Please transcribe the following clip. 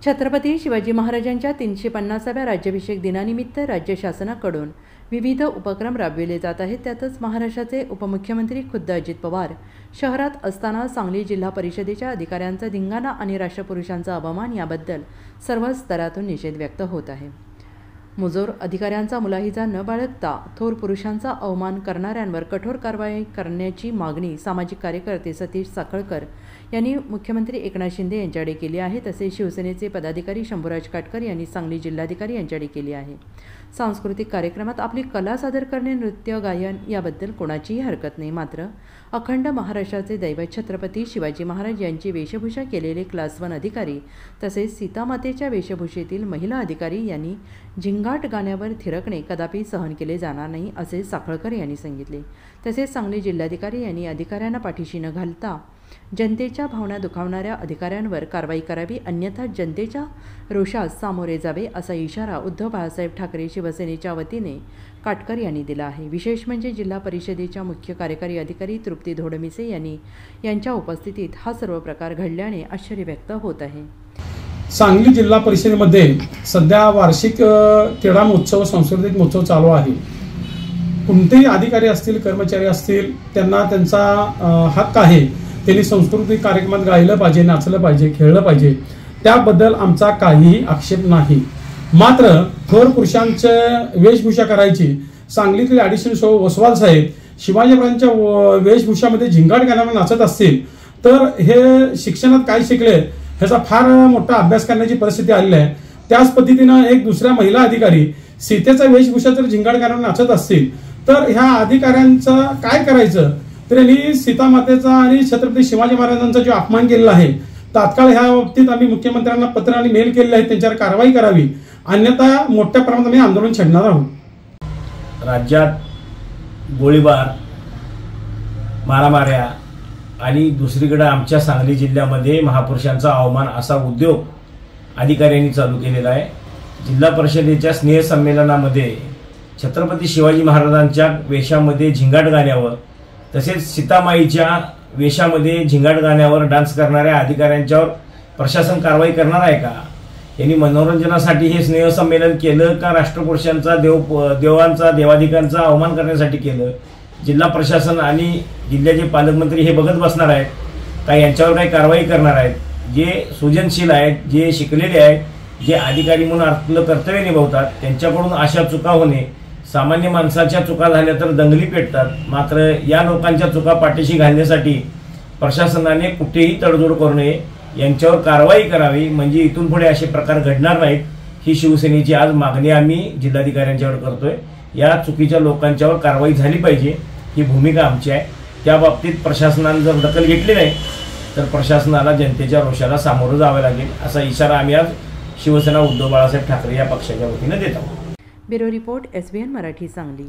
छत्रपती शिवाजी महाराजांच्या 350व्या राज्याभिषेक दिनानिमित्त राज्य शासनाकडून विविध उपक्रम राबविले जात आहेत। त्यातच महाराष्ट्राचे उपमुख्यमंत्री खुद्द अजित पवार शहरात असताना सांगली जिल्हा परिषदेच्या अधिकाऱ्यांचा धिंगाणा आणि राष्ट्रपुरुषांचा अवमान याबद्दल सर्व स्तरातून निषेध व्यक्त होत आहे। मुजोर अधिकाऱ्यांचा मुलाहिजा न बाळगता थोर पुरुषांचा अवमान करणाऱ्यांवर कठोर कारवाई करण्याची मागणी सामाजिक कार्यकर्ते सतीश साखळकर यांनी मुख्यमंत्री एकनाथ शिंदे यांच्याकडे केली आहे। तसेच शिवसेनेचे पदाधिकारी शंभूराज काटकर यांनी सांगली जिल्हाधिकारी यांच्याकडे केली आहे। सांस्कृतिक कार्यक्रमात आपली कला सादर करणे, नृत्य, गायन याबद्दल कोणाचीही हरकत नाही, मात्र अखंड महाराष्ट्राचे दैवत छत्रपती शिवाजी महाराज यांची वेशभूषा केलेले क्लास 1 अधिकारी तसेच सीतामातेच्या वेशभूषेतील महिला अधिकारी यांनी झिंगाट गाण्यावर थिरकणे कदापि सहन केले जाणार नाही, असे साखळकर यांनी सांगितले। तसेच सांगली जिल्हाधिकारी यांनी अधिकाऱ्यांना पाठीशी न घालता जनतेच्या भावना दुखावणाऱ्या अधिकाऱ्यांवर कारवाई करावी, अन्यथा जनतेच्या रोषास सामोरे जावे असा इशारा उद्धव बाळासाहेब ठाकरे शिवसेनेच्या वतीने काटकर यांनी दिला आहे। विशेष म्हणजे जिल्हा परिषदेच्या मुख्य कार्यकारी अधिकारी तृप्ती धोडमिसे यांच्या उपस्थितीत हा सर्व प्रकार घडल्याने आश्चर्य व्यक्त होत आहे। सांगली जिल्हा परिषदेमध्ये सध्या वार्षिक क्रीडा महोत्सव, सांस्कृतिक महोत्सव चालू आहे। कोणतेही अधिकारी असतील, कर्मचारी असतील, त्यांना त्यांचा हक्क आहे, त्यांनी सांस्कृतिक कार्यक्रमात गायलं पाहिजे, नाचलं पाहिजे, खेळलं पाहिजे, त्याबद्दल आमचा काहीही आक्षेप नाही। मात्र थोर पुरुषांचं वेशभूषा करायची, सांगलीतील ॲडिशनल ओसवाल साहेब शिवाजी महाराजांच्या वेशभूषामध्ये झिंगाट गाण्यावर नाचत असतील तर हे शिक्षणात काय शिकले ह्याचा फार मोठा अभ्यास करण्याची परिस्थिती आलेली आहे। त्याच पद्धतीनं एक दुसऱ्या महिला अधिकारी सीतेचा वेशभूषा जर झिंगाट गाण्यावर नाचत असतील तर ह्या अधिकाऱ्यांचं काय करायचं? तर यांनी सीतामातेचा आणि छत्रपती शिवाजी महाराजांचा जो अपमान केलेला आहे, तात्काळ ह्या बाबतीत आम्ही मुख्यमंत्र्यांना पत्र आणि मेल केलेले आहेत, त्यांच्यावर कारवाई करावी, अन्यथा मोठ्या प्रमाणात आम्ही आंदोलन छेडणार आहोत। राज्यात गोळीबार, मारामाऱ्या आणि दुसरीकडे आमच्या सांगली जिल्ह्यामध्ये महापुरुषांचा अवमान असा उद्योग अधिकाऱ्यांनी चालू केलेला आहे। जिल्हा परिषदेच्या स्नेह संमेलनामध्ये छत्रपती शिवाजी महाराजांच्या वेशामध्ये झिंगाट गाण्यावर तसेच सीतामाईच्या वेशामध्ये झिंगाट गाण्यावर डान्स करणाऱ्या अधिकाऱ्यांच्यावर प्रशासन कारवाई करणार आहे का? यांनी मनोरंजनासाठी हे स्नेह संमेलन केलं का राष्ट्रपुरुषांचा, देवांचा, देवाधिकांचा अवमान करण्यासाठी केलं? जिल्हा प्रशासन आणि जिल्ह्याचे पालकमंत्री हे बघत बसणार आहेत का यांच्यावर काही कारवाई करणार आहेत? जे सृजनशील आहेत, जे शिकलेले आहेत, जे अधिकारी म्हणून आपलं कर्तव्य निभावतात, त्यांच्याकडून अशा चुका होणे, सामान्य माणसाच्या चुका झाल्या तर दंगली पेटतात, मात्र या लोकांच्या चुका पाठीशी घालण्यासाठी प्रशासनाने कुठेही तडजोड करू नये, यांच्यावर कारवाई करावी, म्हणजे इथून पुढे असे प्रकार घडणार नाहीत। ही शिवसेनेची आज मागणी आम्ही जिल्हाधिकाऱ्यांच्यावर करतोय। या चुकीच्या लोकांच्यावर कारवाई झाली पाहिजे, ही भूमिका आमची आहे। त्या बाबतीत प्रशासनाने जर दखल घेतली नाही तर प्रशासनाला जनतेच्या रोषाला सामोरं जावं लागेल, असा इशारा आम्ही आज शिवसेना उद्धव बाळासाहेब ठाकरे या पक्षाच्या वतीने देत आहोत। Bureau report, SBN Marathi, Sangli.